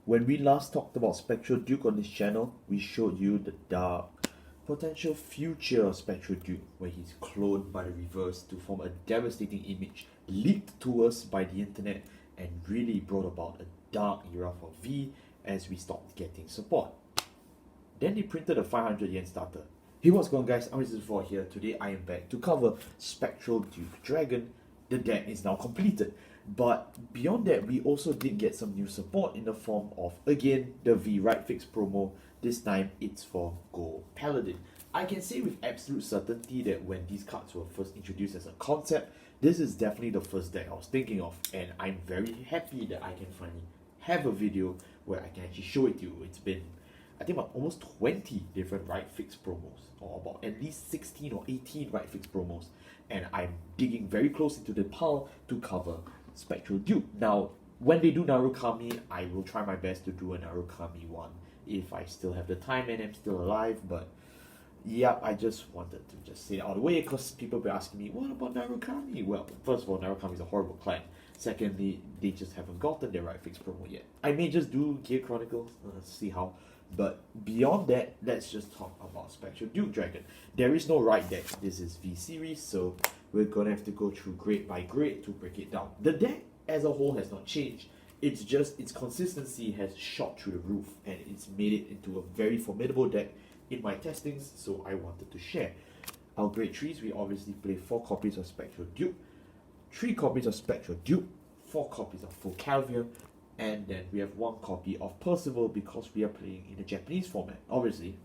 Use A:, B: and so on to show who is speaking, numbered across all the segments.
A: When we last talked about Spectral Duke on this channel, we showed you the dark potential future of Spectral Duke, where he's cloned by the reverse to form a devastating image leaked to us by the internet and really brought about a dark era for V as we stopped getting support. Then they printed a 500 yen starter. Hey, what's going on, guys? I'm G3s here. Today I am back to cover Spectral Dupe Dragon. The deck is now completed. But beyond that, we also did get some new support in the form of, again, the V Right Fix promo. This time it's for Gold Paladin. I can say with absolute certainty that when these cards were first introduced as a concept, this is definitely the first deck I was thinking of, and I'm very happy that I can finally have a video where I can actually show it to you. It's been, I think, about almost 20 different Right Fix promos, or about at least 16 or 18 Right Fix promos, and I'm digging very close into the pile to cover Spectral Dupe. Now, when they do Narukami, I will try my best to do a Narukami one if I still have the time and I'm still alive. But yeah, I just wanted to just say it out of the way because people be asking me, what about Narukami? Well, first of all, Narukami is a horrible clan. Secondly, they just haven't gotten their Right Fix promo yet. I may just do Gear Chronicles, see how. But beyond that, let's just talk about Spectral Duke Dragon. There is no right deck. This is V series, so we're gonna have to go through grade by grade to break it down. The deck as a whole has not changed. It's just its consistency has shot through the roof, and it's made it into a very formidable deck in my testings, so I wanted to share. Our grade 3s, we obviously play 4 copies of Spectral Dupe, 3 copies of Spectral Dupe, 4 copies of Full Calvier, and then we have 1 copy of Percival because we are playing in the Japanese format. Obviously,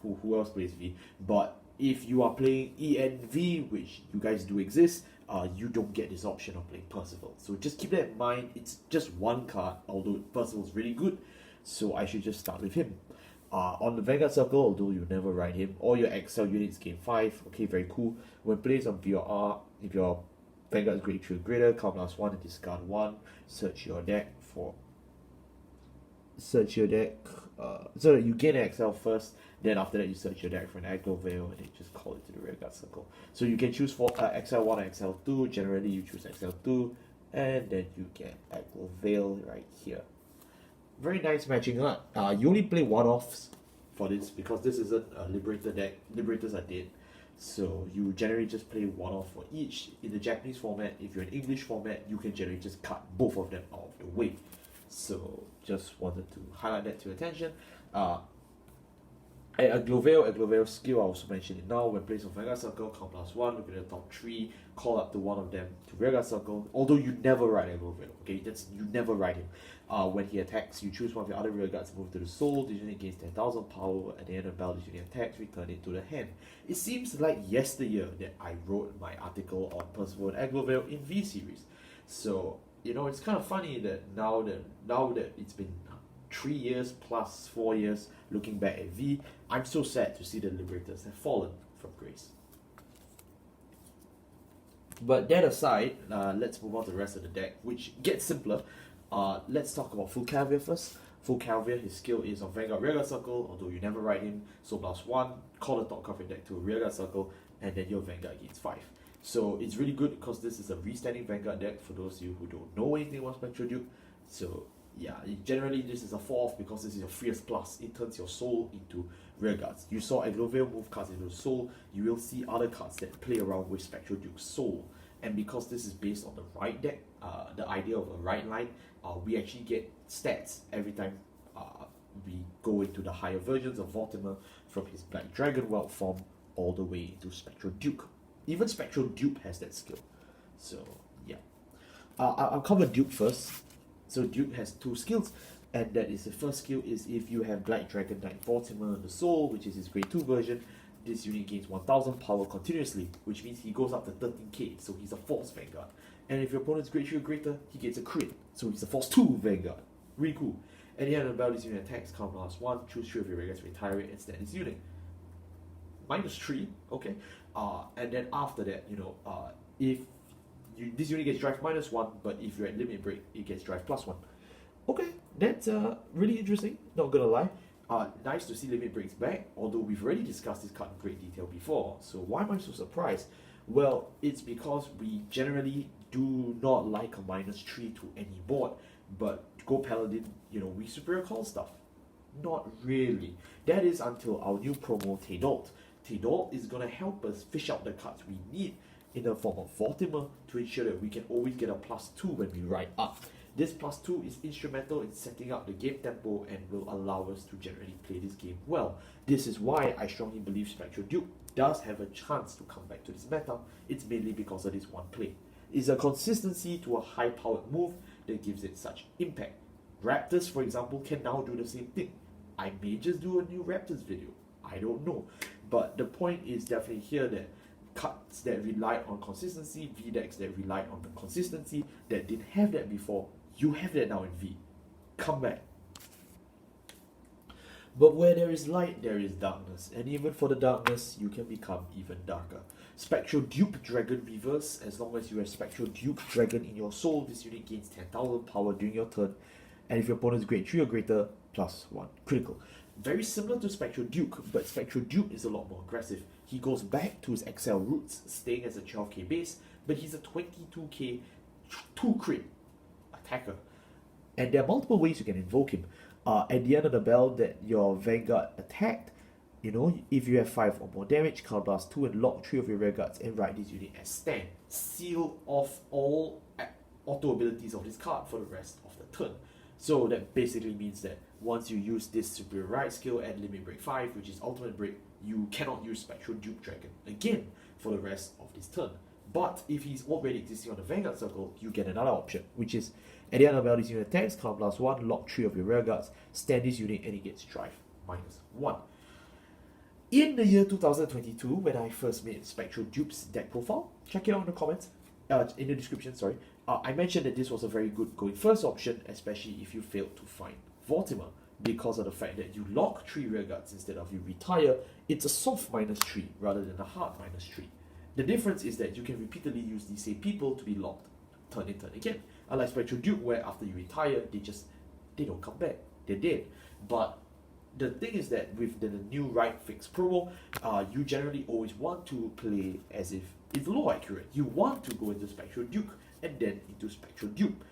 A: who else plays V? But if you are playing ENV, which you guys do exist, you don't get this option of playing Percival. So just keep that in mind. It's just 1 card, although Percival's really good, so I should just start with him. On the Vanguard Circle, although you never ride him, all your XL units gain 5. Okay, very cool. When placed on VOR, if your Vanguard is grade 3 or greater, count +1 and discard 1. Search your deck. So you gain an XL first, then after that you search your deck for an Aggro Veil and then just call it to the Rearguard Circle. So you can choose for XL1 and XL2. Generally you choose XL2, and then you get Aggro Veil right here. Very nice matching up. You only play one-offs for this because this isn't a Liberator deck. Liberators are dead. So you generally just play one off for each. In the Japanese format, if you're in English format, you can generally just cut both of them out of the way. So just wanted to highlight that to your attention. A Gloveil skill, I also mentioned it now. When placed on Vanguard Circle, count +1, look at the top 3, call up to one of them to Rearguard Circle. Although you never ride a Gloveil, okay? You never ride him. When he attacks, you choose one of your other Rearguards, move to the soul, this unit gains 10,000 power. At the end of the battle, this unit attacks, return it to the hand. It seems like yesteryear that I wrote my article on Percival and Agloveil in V series. So, you know, it's kind of funny that now that it's been 3 years plus 4 years looking back at V, I'm so sad to see the Liberators have fallen from grace. But that aside, let's move on to the rest of the deck, which gets simpler. Let's talk about Full Calvier first. Full Calvier, his skill is on Vanguard Rearguard Circle, although you never ride him, so +1, call the top card of your deck to a Rearguard Circle, and then your Vanguard gains 5. So it's really good because this is a restanding Vanguard deck for those of you who don't know anything about Spectral Duke. So yeah, generally this is a 4-off because this is your Fierce Plus. It turns your soul into Rearguards. You saw Agloveil move cards into the soul. You will see other cards that play around with Spectral Duke's soul. And because this is based on the right deck, the idea of a right line, we actually get stats every time we go into the higher versions of Vortimer, from his Black Dragon Welt form all the way into Spectral Duke. Even Spectral Dupe has that skill. So yeah, I'll cover Dupe first. So Dupe has 2 skills, and that is the first skill is if you have Black Dragon Knight Vortimer on the soul, which is his grade 2 version. This unit gains 1000 power continuously, which means he goes up to 13k, so he's a Force Vanguard. And if your opponent's grade 3 or greater, he gets a crit, so he's a Force 2 Vanguard. Really cool. At the end of the battle, this unit attacks, count +1, choose 3 of your Rearguards, retire it, and stand this unit. -3, okay. And then after that, you know, if this unit gets drive -1, but if you're at limit break, it gets drive +1. Okay, that's really interesting, not gonna lie. Nice to see limit breaks back, although we've already discussed this card in great detail before. So why am I so surprised? Well, it's because we generally do not like a -3 to any board, but Gold Paladin, we superior call stuff. Not really. That is until our new promo, Taydalt. Taydalt is going to help us fish out the cards we need in the form of Vortimer to ensure that we can always get a +2 when we ride up. This +2 is instrumental in setting up the game tempo and will allow us to generally play this game well. This is why I strongly believe Spectral Duke does have a chance to come back to this meta. It's mainly because of this one play. It's a consistency to a high-powered move that gives it such impact. Raptors, for example, can now do the same thing. I may just do a new Raptors video. I don't know. But the point is definitely here that cards that relied on consistency, V decks that relied on the consistency, that didn't have that before, you have that now in V. Come back. But where there is light, there is darkness. And even for the darkness, you can become even darker. Spectral Dupe Dragon Reverse. As long as you have Spectral Duke Dragon in your soul, this unit gains 10,000 power during your turn. And if your opponent is grade 3 or greater, +1 critical. Very similar to Spectral Duke, but Spectral Duke is a lot more aggressive. He goes back to his XL roots, staying as a 12k base, but he's a 22k 2-crit attacker. And there are multiple ways you can invoke him. At the end of the bell that your Vanguard attacked, if you have 5 or more damage, counterblast 2 and lock 3 of your rear guards and ride this unit as stand. Seal off all auto abilities of this card for the rest of the turn. So that basically means that once you use this superior ride skill at limit break 5, which is ultimate break, you cannot use Spectral Dupe Dragon again for the rest of this turn. But if he's already existing on the Vanguard circle, you get another option, which is at the end of the this unit attacks, counterblast 1, lock 3 of your rear guards, stand this unit and he gets drive -1. In the year 2022, when I first made Spectral Dupe's deck profile, check it out in the comments, in the description, sorry. I mentioned that this was a very good going first option, especially if you failed to find Vortimer, because of the fact that you lock 3 rear guards instead of you retire. It's a soft -3 rather than a hard -3. The difference is that you can repeatedly use these same people to be locked turn and turn again. Unlike Spectral Duke, where after you retire, they don't come back. They're dead. But the thing is that with the new right fix promo, you generally always want to play as if it's low accurate. You want to go into Spectral Duke and then into Spectral Dupe.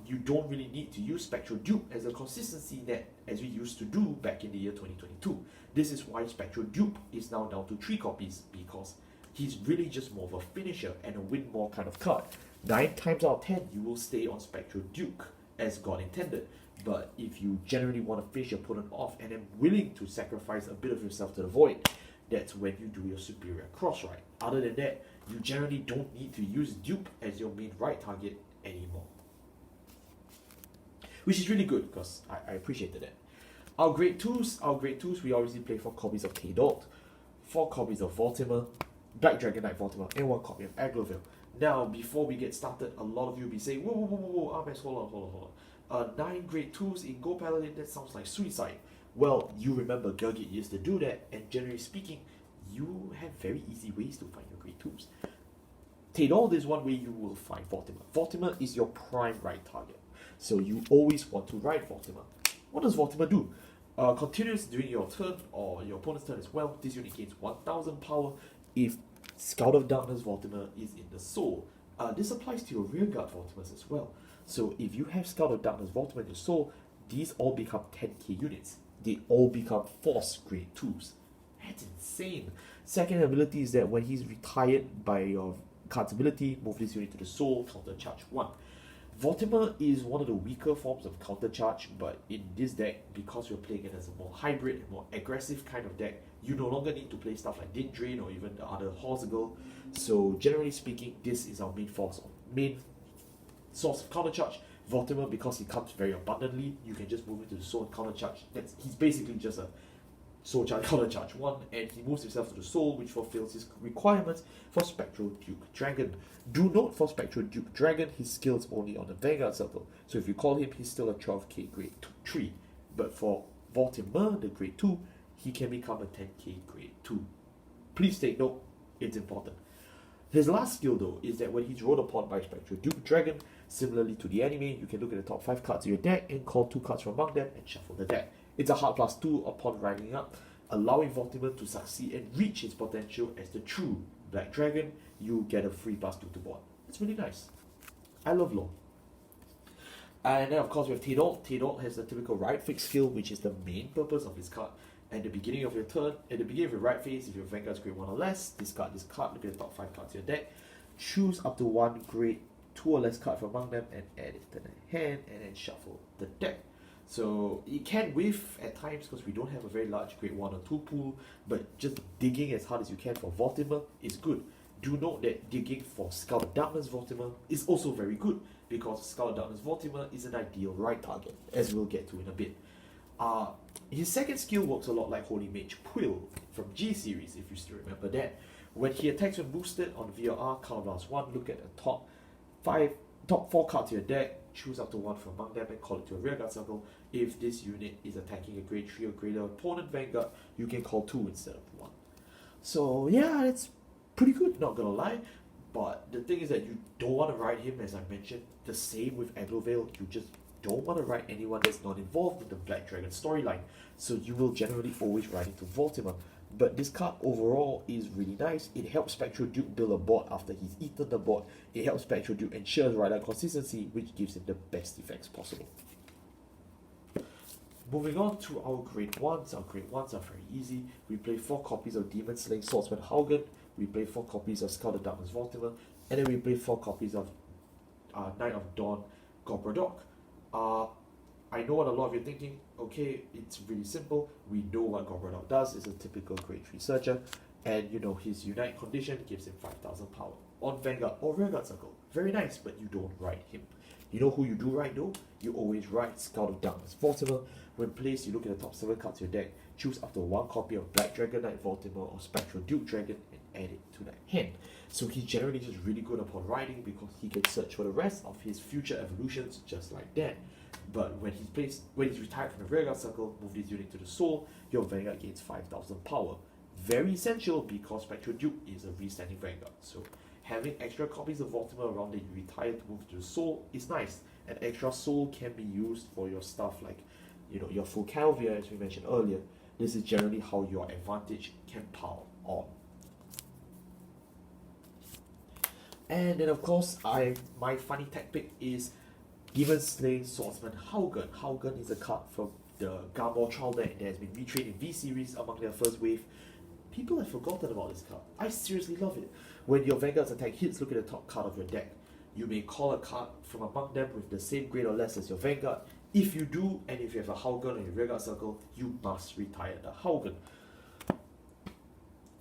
A: You don't really need to use Spectral Dupe as a consistency net as we used to do back in the year 2022. This is why Spectral Dupe is now down to 3 copies, because he's really just more of a finisher and a win more kind of card. 9 times out of 10, you will stay on Spectral Duke as God intended. But if you generally want to finish your opponent off and am willing to sacrifice a bit of yourself to the void, that's when you do your superior cross ride. Other than that, you generally don't need to use Dupe as your main right target anymore. Which is really good, because I appreciated that. Our grade 2s, we obviously play 4 copies of Taydalt, 4 copies of Vortimer, Black Dragon Knight Vortimer, and 1 copy of Agloville. Now, before we get started, a lot of you will be saying, whoa, Armes, hold on. 9 grade 2s in Gold Paladin, that sounds like suicide. Well, you remember Gurgit used to do that, and generally speaking, you have very easy ways to find your grade 2s. Taydalt is one way you will find Vortimer. Vortimer is your prime right target, so you always want to ride Vortimer. What does Vortimer do? Continues during your turn or your opponent's turn as well. This unit gains 1000 power if Scout of Darkness Vortimer is in the soul. This applies to your rearguard Vortimers as well. So if you have Scout of Darkness Vortimer in your soul, these all become 10k units. They all become Force grade 2s. That's insane. Second ability is that when he's retired by your card's ability, move this unit to the soul, counter charge 1. Vortimer is one of the weaker forms of counter charge, but in this deck, because you're playing it as a more hybrid and more aggressive kind of deck, you no longer need to play stuff like Din Drain or even the other Horsegal. So generally speaking, this is our main source of counter charge. Vortimer, because he comes very abundantly, you can just move into the soul and counter charge. He's basically just a soul charge, counter charge 1, and he moves himself to the soul, which fulfills his requirements for Spectral Duke Dragon. Do note for Spectral Duke Dragon, his skills only on the Vanguard circle, so if you call him, he's still a 12k grade 3. But for Vortimer, the grade 2, he can become a 10k grade 2. Please take note, it's important. His last skill though is that when he's rolled upon by Spectral Dupe Dragon, similarly to the anime, you can look at the top 5 cards of your deck and call 2 cards from among them and shuffle the deck. It's a hard +2 upon riding up, allowing Vortimer to succeed and reach his potential as the true Black Dragon. You get a free +2 to board. It's really nice. I love lore. And then of course we have T-Dot. T-Dot has the typical right fix skill, which is the main purpose of this card. At the beginning of your turn, at the beginning of your right phase, if your Vanguard's grade 1 or less, discard this card, look at the top 5 cards of your deck, choose up to one grade 2 or less card from among them and add it to the hand, and then shuffle the deck. So it can whiff at times because we don't have a very large grade 1 or 2 pool, but just digging as hard as you can for Vortimer is good. Do note that digging for Skull of Darkness Vortimer is also very good, because Skull of Darkness Vortimer is an ideal right target, as we'll get to in a bit. His second skill works a lot like Holy Mage Quill from G-Series, if you still remember that. When he attacks when boosted on VOR, count last 1, look at the top 4 cards of your deck, choose up to one from among them and call it to a rearguard circle. If this unit is attacking a grade 3 or greater opponent Vanguard, you can call 2 instead of 1. So yeah, it's pretty good, not gonna lie. But the thing is that you don't want to ride him, as I mentioned. The same with Aglovale, you just don't want to ride anyone that's not involved in the Black Dragon storyline. So you will generally always ride into Vortimer. But this card overall is really nice. It helps Spectral Duke build a board after he's eaten the board. It helps Spectral Duke ensure rider consistency, which gives him the best effects possible. Moving on to our grade 1s. Our grade 1s are very easy. We play 4 copies of Demon Slaying Swordsman Haugen. We play 4 copies of Skull of Darkness Vortimer. And then we play 4 copies of Knight of Dawn Gobradok. I know what a lot of you are thinking. Okay, it's really simple. We know what Gobradok does. It's a typical grade 3 searcher. And you know, his Unite condition gives him 5,000 power on Vanguard or Rearguard Circle. Very nice, but you don't ride him. You know who you do ride though? You always ride Skull of Darkness Vortimer. When placed, you look at the top 7 cards of your deck, choose up to 1 copy of Black Dragon Knight Vortimer or Spectral Duke Dragon and add it to that hand. So he's generally just really good upon riding because he can search for the rest of his future evolutions just like that. But when he's retired from the Rearguard Circle, move this unit to the Soul, your Vanguard gains 5,000 power. Very essential because Spectral Duke is a restanding Vanguard. So having extra copies of Vortimer around that you retire to move to the Soul is nice. An extra Soul can be used for your stuff like, you know, your full Calvia, as we mentioned earlier. This is generally how your advantage can pile on. And then of course, my funny tech pick is Demon Slaying Swordsman Haugen. Haugen is a card from the Garmor trial deck that has been retrained in V series among their first wave. People have forgotten about this card. I seriously love it. When your Vanguard's attack hits, look at the top card of your deck. You may call a card from among them with the same grade or less as your Vanguard. If you do, and if you have a Haugen on your Rearguard Circle, you must retire the Haugen.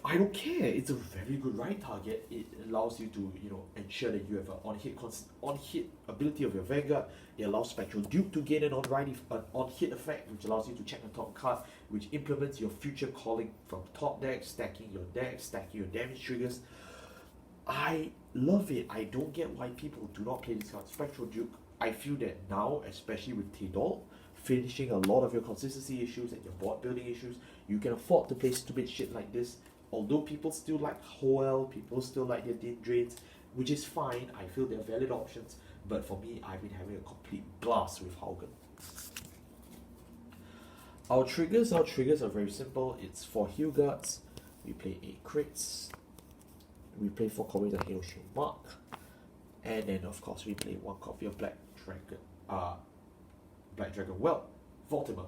A: I don't care. It's a very good ride target. It allows you to, you know, ensure that you have an on-hit ability of your Vanguard. It allows Spectral Dupe to gain an on-hit effect, which allows you to check the top card, which implements your future calling from top deck, stacking your damage triggers. I love it. I don't get why people do not play this card. Spectral Duke, I feel that now, especially with T-Dot, finishing a lot of your consistency issues and your board building issues, you can afford to play stupid shit like this. Although people still like Hoel, people still like their Din Drains, which is fine. I feel they're valid options. But for me, I've been having a complete blast with Haugen. Our triggers are very simple. It's 4 Heal Guards. We play 8 crits. We play 4 copies of Hail Shield Mark. And then of course we play 1 copy of Black Dragon Vortimer.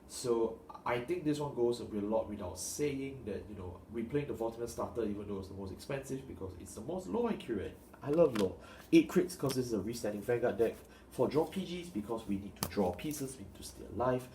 A: So I think this one goes a lot without saying that, you know, we playing the Vortimer starter even though it's the most expensive because it's the most low accurate. I love low. 8 crits because this is a restanding Vanguard deck. 4 draw PGs because we need to draw pieces, we need to stay alive.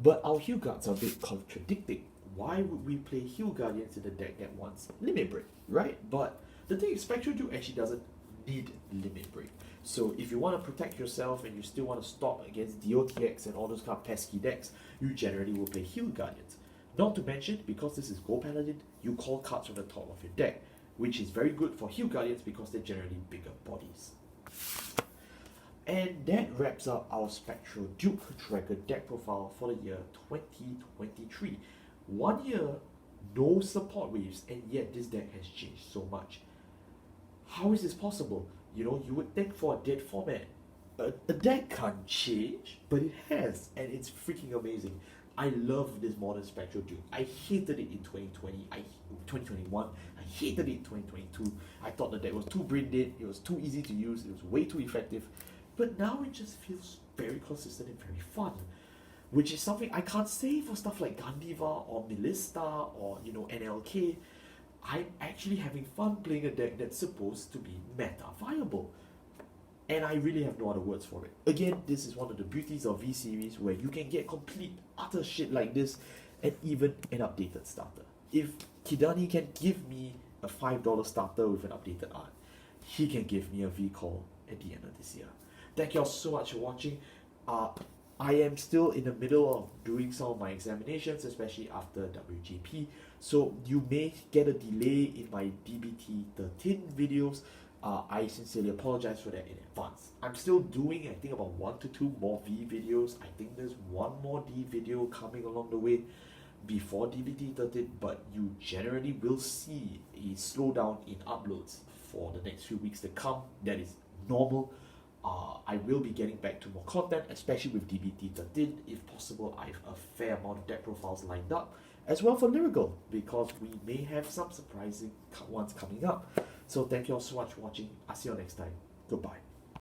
A: But our Heal Guards are a bit contradicting. Why would we play Heal Guardians in the deck that wants Limit Break, right? But the thing is, Spectral Duke actually doesn't need Limit Break. So if you want to protect yourself and you still want to stop against DOTX and all those kind of pesky decks, you generally will play Heal Guardians. Not to mention, because this is Gold Paladin, you call cards from the top of your deck, which is very good for Heal Guardians because they're generally bigger bodies. And that wraps up our Spectral Duke Dragon deck profile for the year 2023. 1 year, no support waves, and yet this deck has changed so much. How is this possible? You know, you would think for a dead format, a deck can't change, but it has, and it's freaking amazing. I love this modern Spectral Duke. I hated it in 2021. I hated it in 2022. I thought the deck was too brain dead. It was too easy to use. It was way too effective. but now it just feels very consistent and very fun, which is something I can't say for stuff like Gandiva or Melista or NLK. I'm actually having fun playing a deck that's supposed to be meta viable. And I really have no other words for it. Again, this is one of the beauties of V series where you can get complete utter shit like this and even an updated starter. If Kidani can give me a $5 starter with an updated art, he can give me a V call at the end of this year. Thank you all so much for watching. I am still in the middle of doing some of my examinations, especially after WGP, so you may get a delay in my DBT 13 videos. I sincerely apologize for that in advance. I'm still doing, I think, about 1 to 2 more V videos. I think there's one more D video coming along the way before DBT 13, but you generally will see a slowdown in uploads for the next few weeks to come. That is normal. I will be getting back to more content, especially with DBT 13. If possible, I have a fair amount of deck profiles lined up, as well for Lyrical, because we may have some surprising ones coming up. So thank you all so much for watching. I'll see you all next time. Goodbye.